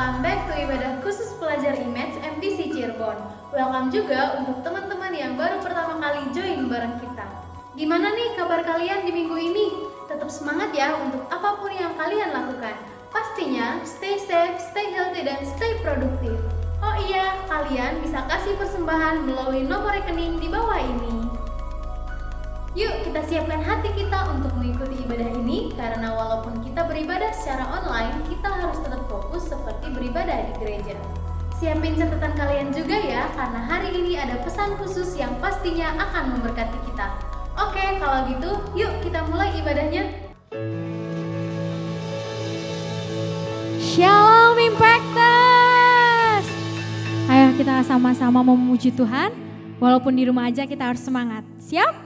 welcome back to ibadah khusus pelajar IMEDS MTC Cirebon. Welcome juga untuk teman-teman yang baru pertama kali join bareng kita. Gimana nih kabar kalian di minggu ini? Tetap semangat ya untuk apapun yang kalian lakukan. Pastinya stay safe, stay healthy, dan stay produktif. Oh iya, kalian bisa kasih persembahan melalui nomor rekening di bawah ini. Yuk kita siapkan hati kita untuk mengikuti ibadah ini, karena walaupun kita beribadah secara online, kita harus tetap fokus seperti beribadah di gereja. Siapin catatan kalian juga ya, karena hari ini ada pesan khusus yang pastinya akan memberkati kita. Oke, kalau gitu yuk kita mulai ibadahnya. Shalom Impactors. Ayo kita sama-sama memuji Tuhan. Walaupun di rumah aja kita harus semangat. Siap?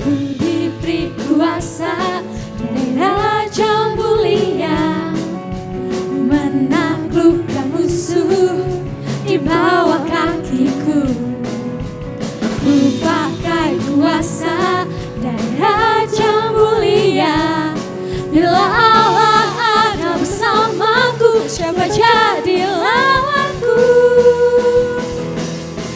Diberi kuasa dari Raja mulia, menaklukkan musuh di bawah kakiku. Ku pakai kuasa dari Raja mulia. Bila Allah ada bersamaku, siapa jadi lawanku?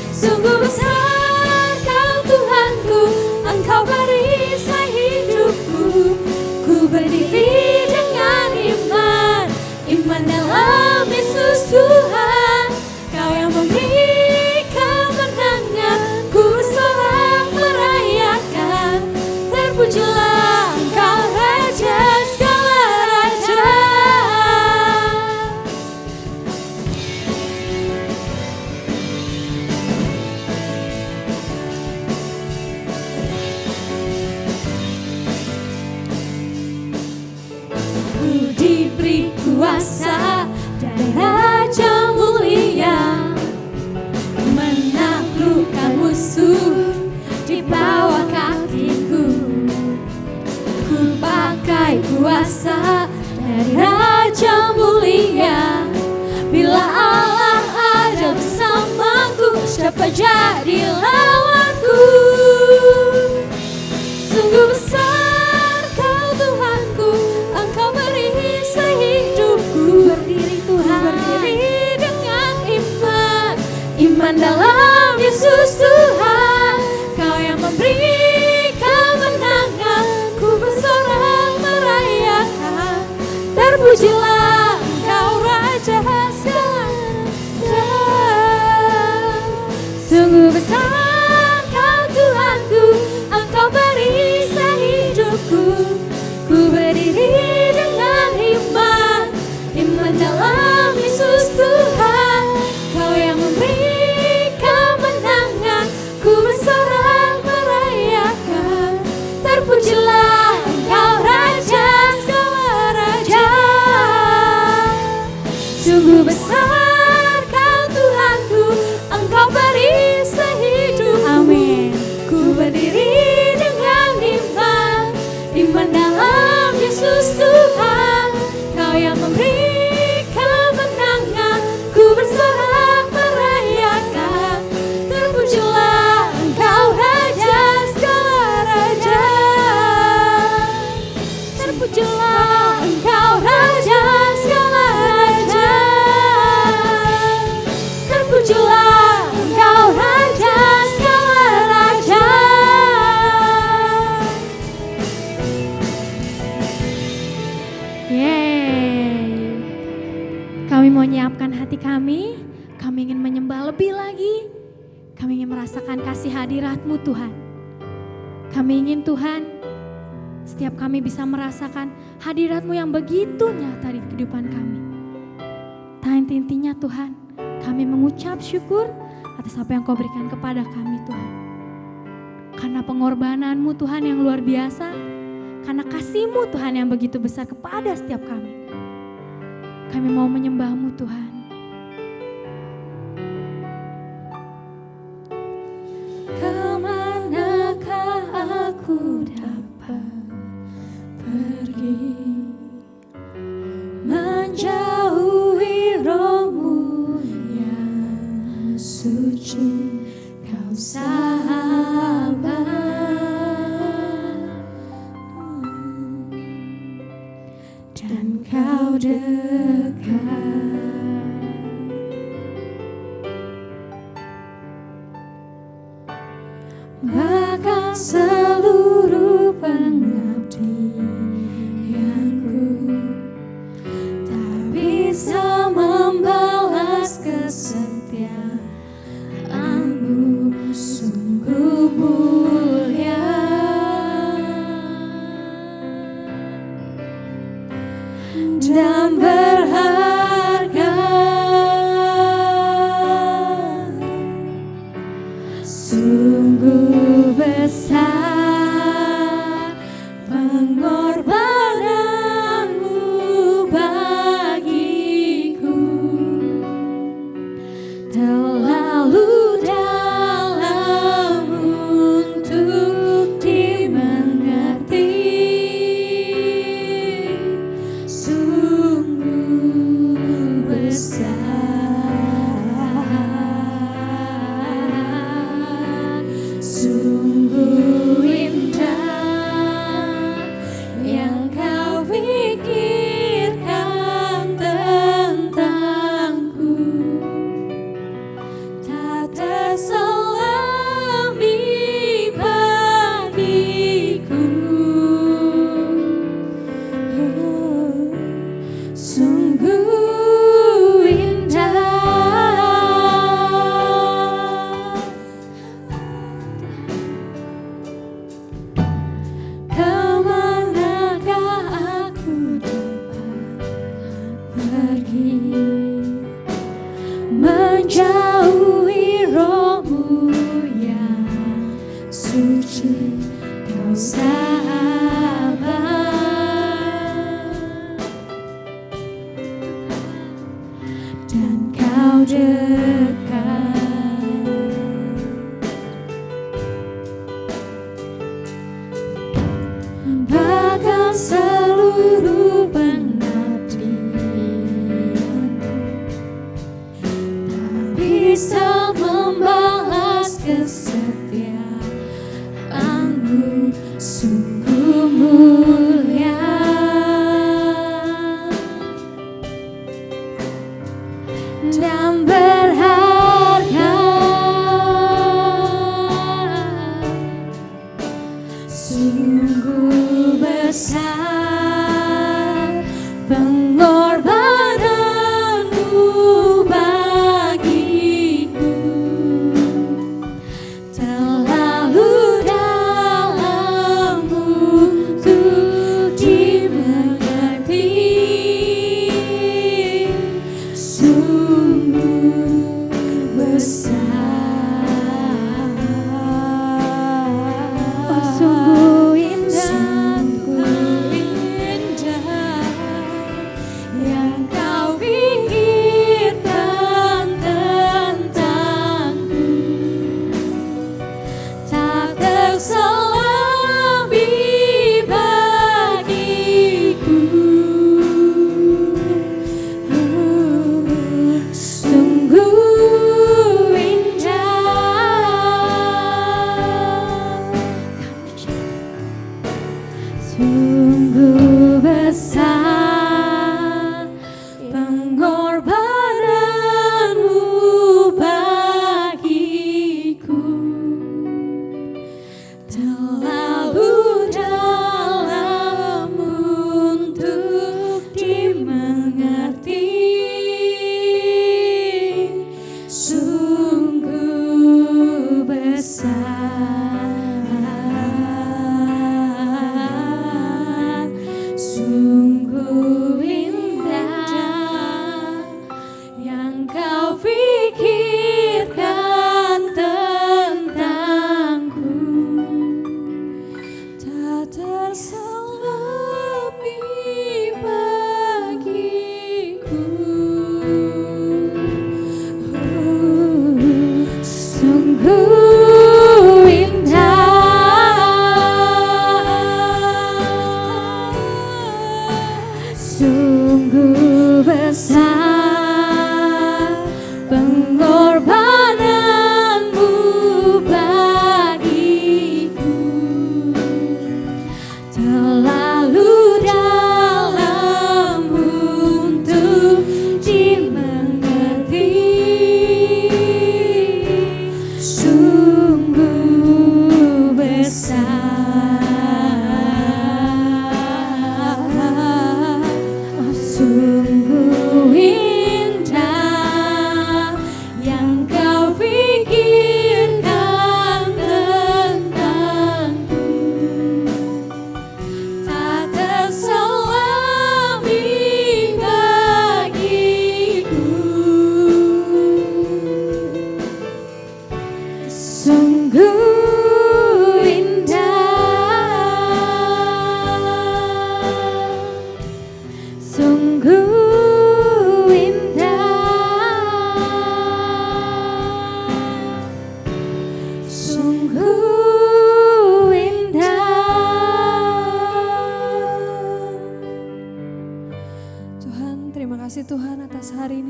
Sungguh besar Kau Tuhanku, Engkau perisai hidupku. Ku berdiri dengan iman, iman dalam Yesus Tuhan. Kau yang memberi kemenangan, ku bersorak merayakan. Terpujilah Engkau Raja segala raja. Ku diberi kuasa dari Raja mulia, menaklukkan musuh di bawah kakiku. Ku pakai kuasa dari Raja mulia. Bila Allah ada bersamaku, siapa jadi lawanku? Sungguh besar Kau Tuhanku, Engkau perisai hidupku. Berdiri Tuhan, berdiri dengan iman, iman dalam Yesus Tuhan. Kau yang memberi kemenangan, ku bersorak merayakan. Terpujilah Engkau Raja segala raja. Sungguh besar Kau Tuhanku, Engkau perisai hidupku. Ku berdiri dengan iman, iman dalam Yesus Tuhan. Kau yang memberi kemenangan, ku bersorak merayakan. Terpujilah Engkau Raja segala raja. Sungguh besar Kau Tuhanku, Engkau perisai hidup. Amin. Ku berdiri dengan iman, iman dalam Yesus Tuhan. Kau yang memberi kemenangan, ku bersorak merayakan. Terpujilah Engkau Raja segala raja. Terpujilah Engkau Raja segala raja. Terpujilah Engkau Raja segala raja. Yeay. Kami mau menyiapkan hati kami ingin menyembah lebih lagi. Kami ingin merasakan kasih hadirat-Mu Tuhan. Kami ingin Tuhan, setiap kami bisa merasakan hadirat-Mu yang begitu nyata di kehidupan kami. Intinya Tuhan, kami mengucap syukur atas apa yang Kau berikan kepada kami Tuhan. Karena pengorbanan-Mu Tuhan yang luar biasa, karena kasih-Mu Tuhan yang begitu besar kepada setiap kami. Kami mau menyembah-Mu Tuhan. Kemanakah aku dapat pergi menjauh suci, Kau sabar, dan Kau dekat. Bahkan seluruh pengabdianku tak bisa membalas kesetiaanmu, sungguh mulia dan berharga. Sungguh besar pengorbananmu bagiku, terlalu dalam untuk dimengerti. Sungguh besar, sungguh indah yang Kau pikirkan tentangku, tak terselami bagiku. Sungguh indah. Kemanakah aku dapat pergi, menjauhi roh-Mu yang suci, Kau sabar, dan Kau dekat. Bahkan seluruh pengabdianku tak bisa membalas kesetiaanmu, sungguh mulia dan berharga. Sungguh besar pengorbananmu bagiku,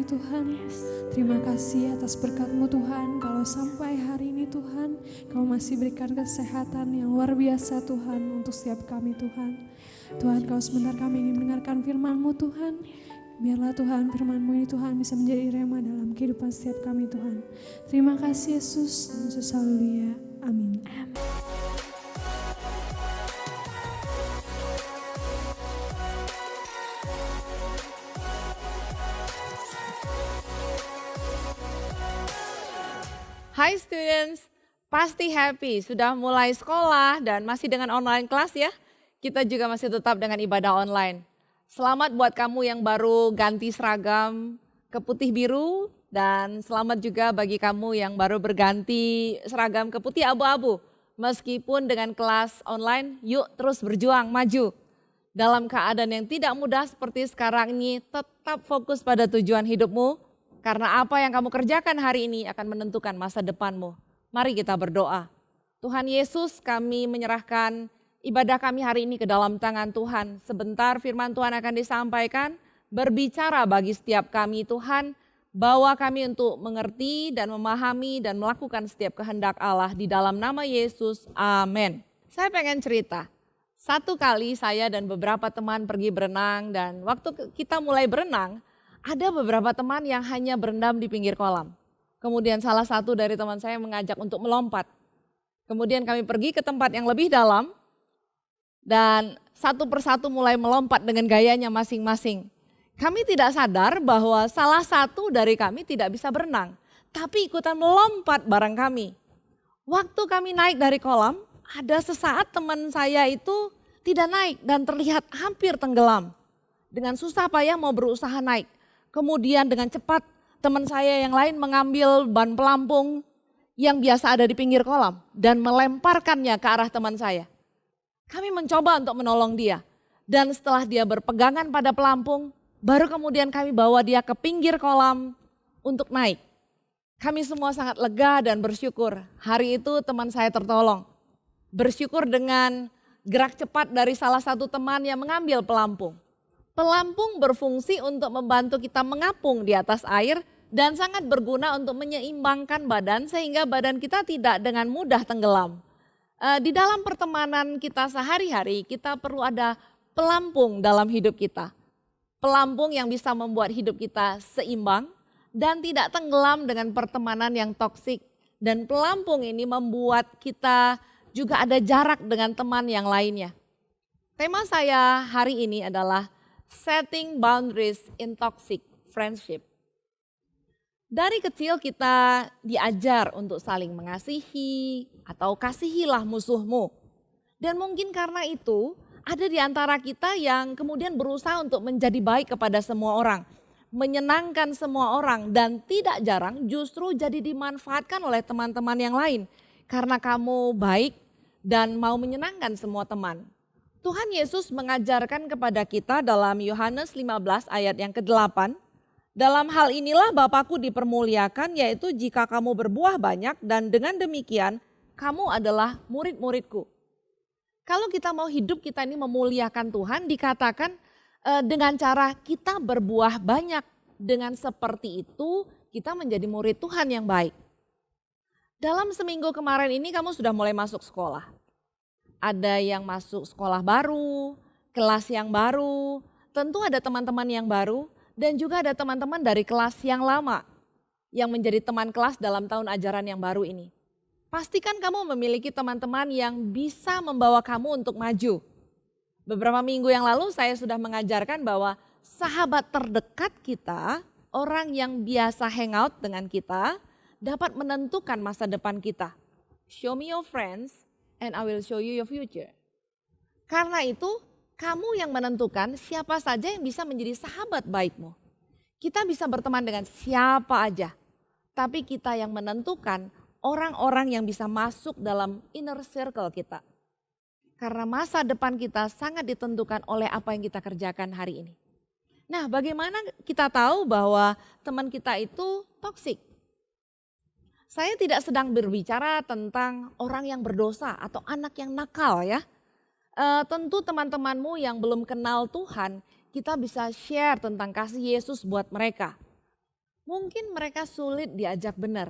Tuhan. Terima kasih atas berkat-Mu Tuhan. Kalau sampai hari ini Tuhan, Kau masih berikan kesehatan yang luar biasa Tuhan untuk setiap kami Tuhan. Tuhan, kalau sebentar kami ingin mendengarkan firman-Mu Tuhan, biarlah Tuhan firman-Mu ini Tuhan bisa menjadi rema dalam kehidupan setiap kami Tuhan. Terima kasih Yesus, Yesus haleluya, amin. Hai students, pasti happy sudah mulai sekolah dan masih dengan online class ya. Kita juga masih tetap dengan ibadah online. Selamat buat kamu yang baru ganti seragam ke putih biru dan selamat juga bagi kamu yang baru berganti seragam ke putih abu-abu. Meskipun dengan kelas online, yuk terus berjuang, maju. Dalam keadaan yang tidak mudah seperti sekarang ini, tetap fokus pada tujuan hidupmu. Karena apa yang kamu kerjakan hari ini akan menentukan masa depanmu. Mari kita berdoa. Tuhan Yesus, kami menyerahkan ibadah kami hari ini ke dalam tangan Tuhan. Sebentar firman Tuhan akan disampaikan, berbicara bagi setiap kami Tuhan. Bawa kami untuk mengerti dan memahami dan melakukan setiap kehendak Allah di dalam nama Yesus. Amin. Saya pengen cerita. Satu kali saya dan beberapa teman pergi berenang dan waktu kita mulai berenang, ada beberapa teman yang hanya berendam di pinggir kolam. Kemudian salah satu dari teman saya mengajak untuk melompat. Kemudian kami pergi ke tempat yang lebih dalam dan satu persatu mulai melompat dengan gayanya masing-masing. Kami tidak sadar bahwa salah satu dari kami tidak bisa berenang, tapi ikutan melompat bareng kami. Waktu kami naik dari kolam, ada sesaat teman saya itu tidak naik dan terlihat hampir tenggelam. Dengan susah payah mau berusaha naik. Kemudian dengan cepat teman saya yang lain mengambil ban pelampung yang biasa ada di pinggir kolam dan melemparkannya ke arah teman saya. Kami mencoba untuk menolong dia dan setelah dia berpegangan pada pelampung, baru kemudian kami bawa dia ke pinggir kolam untuk naik. Kami semua sangat lega dan bersyukur hari itu teman saya tertolong. Bersyukur dengan gerak cepat dari salah satu teman yang mengambil pelampung. Pelampung berfungsi untuk membantu kita mengapung di atas air dan sangat berguna untuk menyeimbangkan badan sehingga badan kita tidak dengan mudah tenggelam. Di dalam pertemanan kita sehari-hari kita perlu ada pelampung dalam hidup kita. Pelampung yang bisa membuat hidup kita seimbang dan tidak tenggelam dengan pertemanan yang toksik. Dan pelampung ini membuat kita juga ada jarak dengan teman yang lainnya. Tema saya hari ini adalah Setting Boundaries in Toxic Friendship. Dari kecil kita diajar untuk saling mengasihi atau kasihilah musuhmu. Dan mungkin karena itu ada di antara kita yang kemudian berusaha untuk menjadi baik kepada semua orang. Menyenangkan semua orang dan tidak jarang justru jadi dimanfaatkan oleh teman-teman yang lain. Karena kamu baik dan mau menyenangkan semua teman. Tuhan Yesus mengajarkan kepada kita dalam Yohanes 15 ayat yang ke-8. Dalam hal inilah Bapa-Ku dipermuliakan yaitu jika kamu berbuah banyak dan dengan demikian kamu adalah murid-murid-Ku. Kalau kita mau hidup kita ini memuliakan Tuhan dikatakan dengan cara kita berbuah banyak. Dengan seperti itu kita menjadi murid Tuhan yang baik. Dalam seminggu kemarin ini kamu sudah mulai masuk sekolah. Ada yang masuk sekolah baru, kelas yang baru, tentu ada teman-teman yang baru dan juga ada teman-teman dari kelas yang lama yang menjadi teman kelas dalam tahun ajaran yang baru ini. Pastikan kamu memiliki teman-teman yang bisa membawa kamu untuk maju. Beberapa minggu yang lalu saya sudah mengajarkan bahwa sahabat terdekat kita, orang yang biasa hangout dengan kita, dapat menentukan masa depan kita. Show me your friends and I will show you your future. Karena itu, kamu yang menentukan siapa saja yang bisa menjadi sahabat baikmu. Kita bisa berteman dengan siapa aja, tapi kita yang menentukan orang-orang yang bisa masuk dalam inner circle kita. Karena masa depan kita sangat ditentukan oleh apa yang kita kerjakan hari ini. Nah, bagaimana kita tahu bahwa teman kita itu toksik? Saya tidak sedang berbicara tentang orang yang berdosa atau anak yang nakal ya. Tentu teman-temanmu yang belum kenal Tuhan, kita bisa share tentang kasih Yesus buat mereka. Mungkin mereka sulit diajak benar.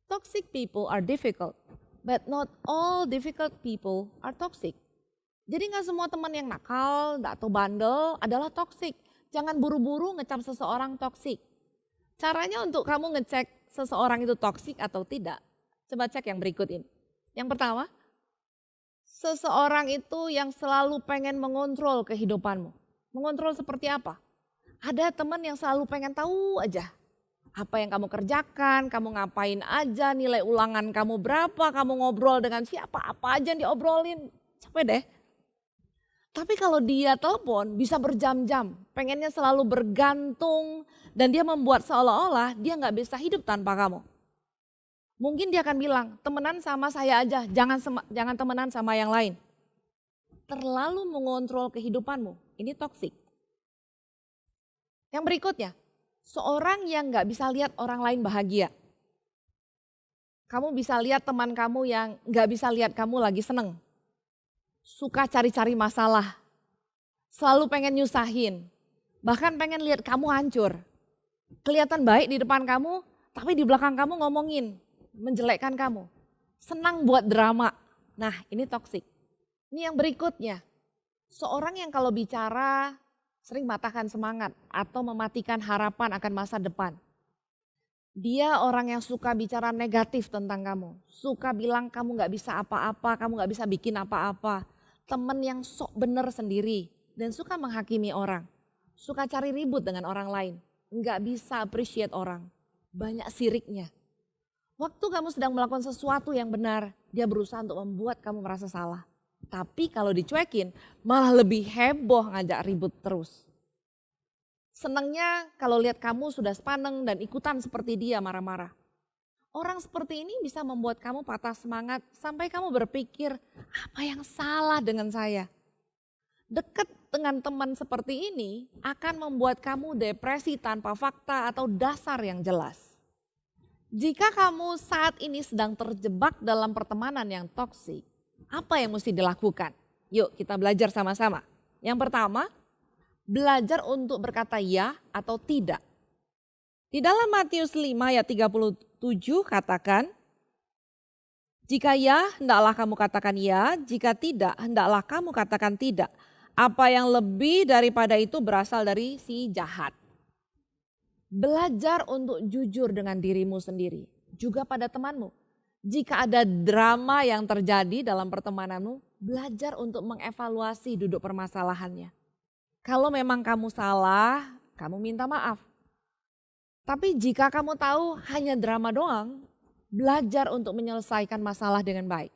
Toxic people are difficult, but not all difficult people are toxic. Jadi gak semua teman yang nakal atau bandel adalah toxic. Jangan buru-buru ngecap seseorang toxic. Caranya untuk kamu ngecek seseorang itu toxic atau tidak, coba cek yang berikut ini. Yang pertama, seseorang itu yang selalu pengen mengontrol kehidupanmu. Mengontrol seperti apa? Ada teman yang selalu pengen tahu aja apa yang kamu kerjakan, kamu ngapain aja, nilai ulangan kamu berapa, kamu ngobrol dengan siapa, apa aja yang diobrolin. Capek deh. Tapi kalau dia telepon bisa berjam-jam, pengennya selalu bergantung dan dia membuat seolah-olah dia nggak bisa hidup tanpa kamu. Mungkin dia akan bilang, temenan sama saya aja, jangan temenan sama yang lain. Terlalu mengontrol kehidupanmu, ini toksik. Yang berikutnya, seorang yang nggak bisa lihat orang lain bahagia. Kamu bisa lihat teman kamu yang nggak bisa lihat kamu lagi seneng. Suka cari-cari masalah, selalu pengen nyusahin, bahkan pengen lihat kamu hancur. Kelihatan baik di depan kamu, tapi di belakang kamu ngomongin, menjelekkan kamu. Senang buat drama. Nah, ini toksik. Ini yang berikutnya, seorang yang kalau bicara sering matahkan semangat atau mematikan harapan akan masa depan. Dia orang yang suka bicara negatif tentang kamu. Suka bilang kamu gak bisa apa-apa, kamu gak bisa bikin apa-apa. Temen yang sok bener sendiri dan suka menghakimi orang. Suka cari ribut dengan orang lain. Gak bisa appreciate orang. Banyak siriknya. Waktu kamu sedang melakukan sesuatu yang benar, dia berusaha untuk membuat kamu merasa salah. Tapi kalau dicuekin malah lebih heboh ngajak ribut terus. Senangnya kalau lihat kamu sudah sepaneng dan ikutan seperti dia marah-marah. Orang seperti ini bisa membuat kamu patah semangat sampai kamu berpikir apa yang salah dengan saya. Dekat dengan teman seperti ini akan membuat kamu depresi tanpa fakta atau dasar yang jelas. Jika kamu saat ini sedang terjebak dalam pertemanan yang toksik, apa yang mesti dilakukan? Yuk kita belajar sama-sama. Yang pertama, belajar untuk berkata ya atau tidak. Di dalam Matius 5 ayat 37 katakan, jika ya hendaklah kamu katakan ya, jika tidak hendaklah kamu katakan tidak. Apa yang lebih daripada itu berasal dari si jahat. Belajar untuk jujur dengan dirimu sendiri, juga pada temanmu. Jika ada drama yang terjadi dalam pertemananmu, belajar untuk mengevaluasi duduk permasalahannya. Kalau memang kamu salah, kamu minta maaf. Tapi jika kamu tahu hanya drama doang, belajar untuk menyelesaikan masalah dengan baik.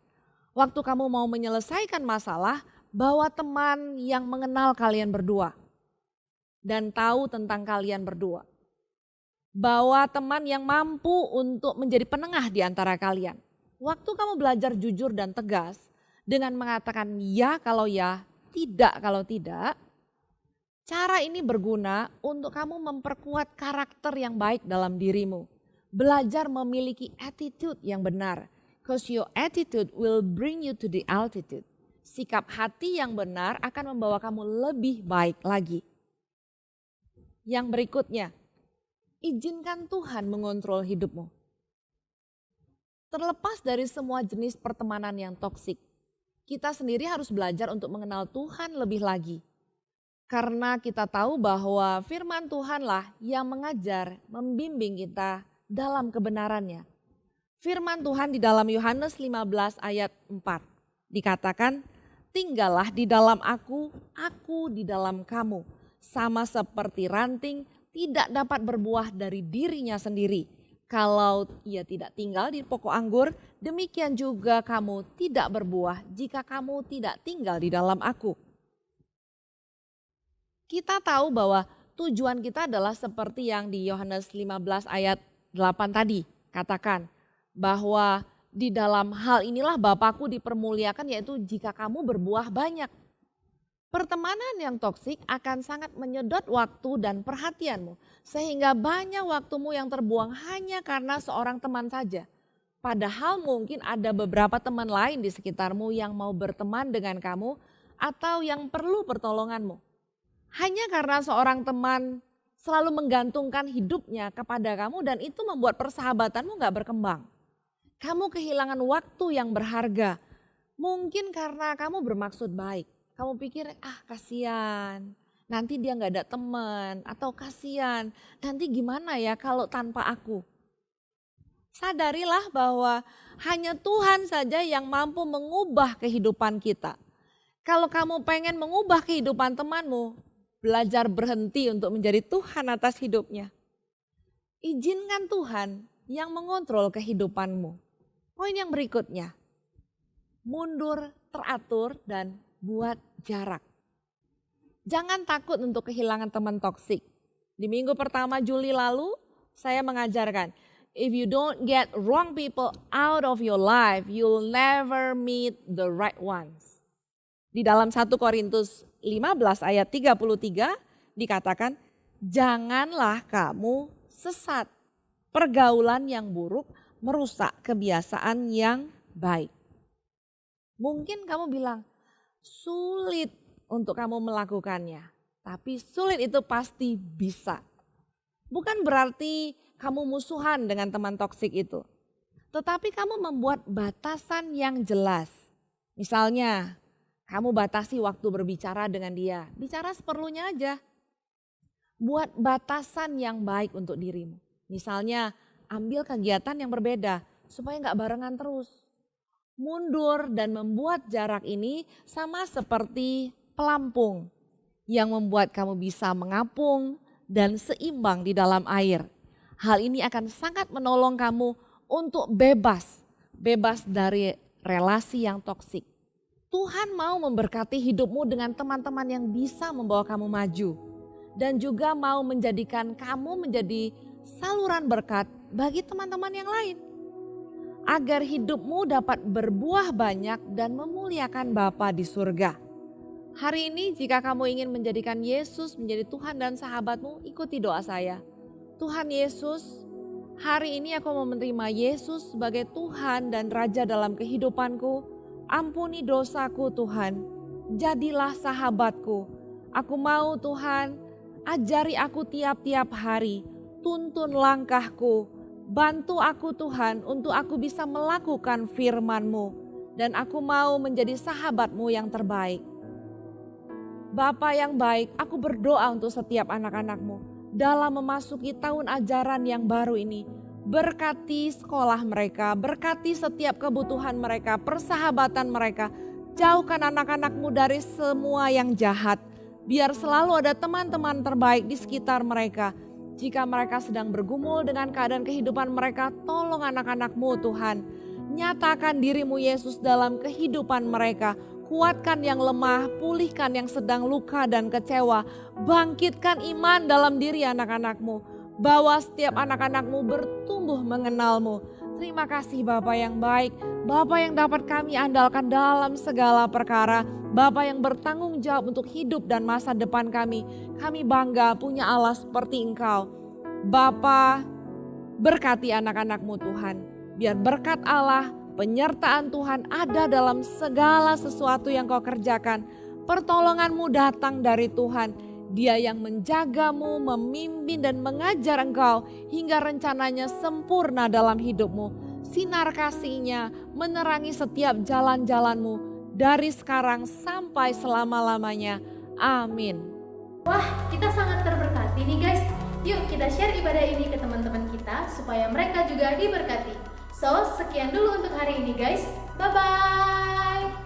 Waktu kamu mau menyelesaikan masalah, bawa teman yang mengenal kalian berdua dan tahu tentang kalian berdua. Bawa teman yang mampu untuk menjadi penengah di antara kalian. Waktu kamu belajar jujur dan tegas dengan mengatakan ya kalau ya, tidak kalau tidak. Cara ini berguna untuk kamu memperkuat karakter yang baik dalam dirimu. Belajar memiliki attitude yang benar. Because your attitude will bring you to the altitude. Sikap hati yang benar akan membawa kamu lebih baik lagi. Yang berikutnya, izinkan Tuhan mengontrol hidupmu. Terlepas dari semua jenis pertemanan yang toksik, kita sendiri harus belajar untuk mengenal Tuhan lebih lagi. Karena kita tahu bahwa firman Tuhanlah yang mengajar, membimbing kita dalam kebenarannya. Firman Tuhan di dalam Yohanes 15 ayat 4 dikatakan, tinggallah di dalam aku di dalam kamu. Sama seperti ranting tidak dapat berbuah dari dirinya sendiri. Kalau ia tidak tinggal di pokok anggur, demikian juga kamu tidak berbuah jika kamu tidak tinggal di dalam aku. Kita tahu bahwa tujuan kita adalah seperti yang di Yohanes 15 ayat 8 tadi katakan. Bahwa di dalam hal inilah Bapakku dipermuliakan, yaitu jika kamu berbuah banyak. Pertemanan yang toksik akan sangat menyedot waktu dan perhatianmu. Sehingga banyak waktumu yang terbuang hanya karena seorang teman saja. Padahal mungkin ada beberapa teman lain di sekitarmu yang mau berteman dengan kamu atau yang perlu pertolonganmu. Hanya karena seorang teman selalu menggantungkan hidupnya kepada kamu dan itu membuat persahabatanmu gak berkembang. Kamu kehilangan waktu yang berharga. Mungkin karena kamu bermaksud baik. Kamu pikir kasihan, nanti dia gak ada teman. Atau kasihan, nanti gimana ya kalau tanpa aku. Sadarilah bahwa hanya Tuhan saja yang mampu mengubah kehidupan kita. Kalau kamu pengen mengubah kehidupan temanmu, belajar berhenti untuk menjadi Tuhan atas hidupnya. Izinkan Tuhan yang mengontrol kehidupanmu. Poin yang berikutnya, mundur, teratur, dan buat jarak. Jangan takut untuk kehilangan teman toksik. Di minggu pertama Juli lalu, saya mengajarkan, if you don't get wrong people out of your life, you'll never meet the right ones. Di dalam 1 Korintus 15 ayat 33 dikatakan, janganlah kamu sesat. Pergaulan yang buruk merusak kebiasaan yang baik. Mungkin kamu bilang, sulit untuk kamu melakukannya. Tapi sulit itu pasti bisa. Bukan berarti kamu musuhan dengan teman toksik itu. Tetapi kamu membuat batasan yang jelas. Misalnya, kamu batasi waktu berbicara dengan dia. Bicara seperlunya aja. Buat batasan yang baik untuk dirimu. Misalnya ambil kegiatan yang berbeda supaya gak barengan terus. Mundur dan membuat jarak ini sama seperti pelampung yang membuat kamu bisa mengapung dan seimbang di dalam air. Hal ini akan sangat menolong kamu untuk bebas dari relasi yang toksik. Tuhan mau memberkati hidupmu dengan teman-teman yang bisa membawa kamu maju. Dan juga mau menjadikan kamu menjadi saluran berkat bagi teman-teman yang lain. Agar hidupmu dapat berbuah banyak dan memuliakan Bapa di surga. Hari ini jika kamu ingin menjadikan Yesus menjadi Tuhan dan sahabatmu, ikuti doa saya. Tuhan Yesus, hari ini aku mau menerima Yesus sebagai Tuhan dan Raja dalam kehidupanku. Ampuni dosaku Tuhan, jadilah sahabatku. Aku mau Tuhan, ajari aku tiap-tiap hari, tuntun langkahku. Bantu aku Tuhan untuk aku bisa melakukan firman-Mu. Dan aku mau menjadi sahabat-Mu yang terbaik. Bapa yang baik, aku berdoa untuk setiap anak-anak-Mu. Dalam memasuki tahun ajaran yang baru ini. Berkati sekolah mereka, berkati setiap kebutuhan mereka, persahabatan mereka. Jauhkan anak-anak-Mu dari semua yang jahat. Biar selalu ada teman-teman terbaik di sekitar mereka. Jika mereka sedang bergumul dengan keadaan kehidupan mereka, tolong anak-anak-Mu Tuhan. Nyatakan diri-Mu Yesus dalam kehidupan mereka. Kuatkan yang lemah, pulihkan yang sedang luka dan kecewa. Bangkitkan iman dalam diri anak-anak-Mu. Bawa setiap anak-anak-Mu bertumbuh mengenal-Mu. Terima kasih Bapa yang baik, Bapa yang dapat kami andalkan dalam segala perkara. Bapa yang bertanggung jawab untuk hidup dan masa depan kami. Kami bangga punya Allah seperti Engkau. Bapa, berkati anak-anak-Mu Tuhan. Biar berkat Allah, penyertaan Tuhan ada dalam segala sesuatu yang Kau kerjakan. Pertolongan-Mu datang dari Tuhan. Dia yang menjagamu, memimpin dan mengajar engkau hingga rencananya sempurna dalam hidupmu. Sinar kasih-Nya menerangi setiap jalan-jalanmu dari sekarang sampai selama-lamanya. Amin. Wah, kita sangat terberkati nih guys. Yuk kita share ibadah ini ke teman-teman kita supaya mereka juga diberkati. So, sekian dulu untuk hari ini guys. Bye-bye.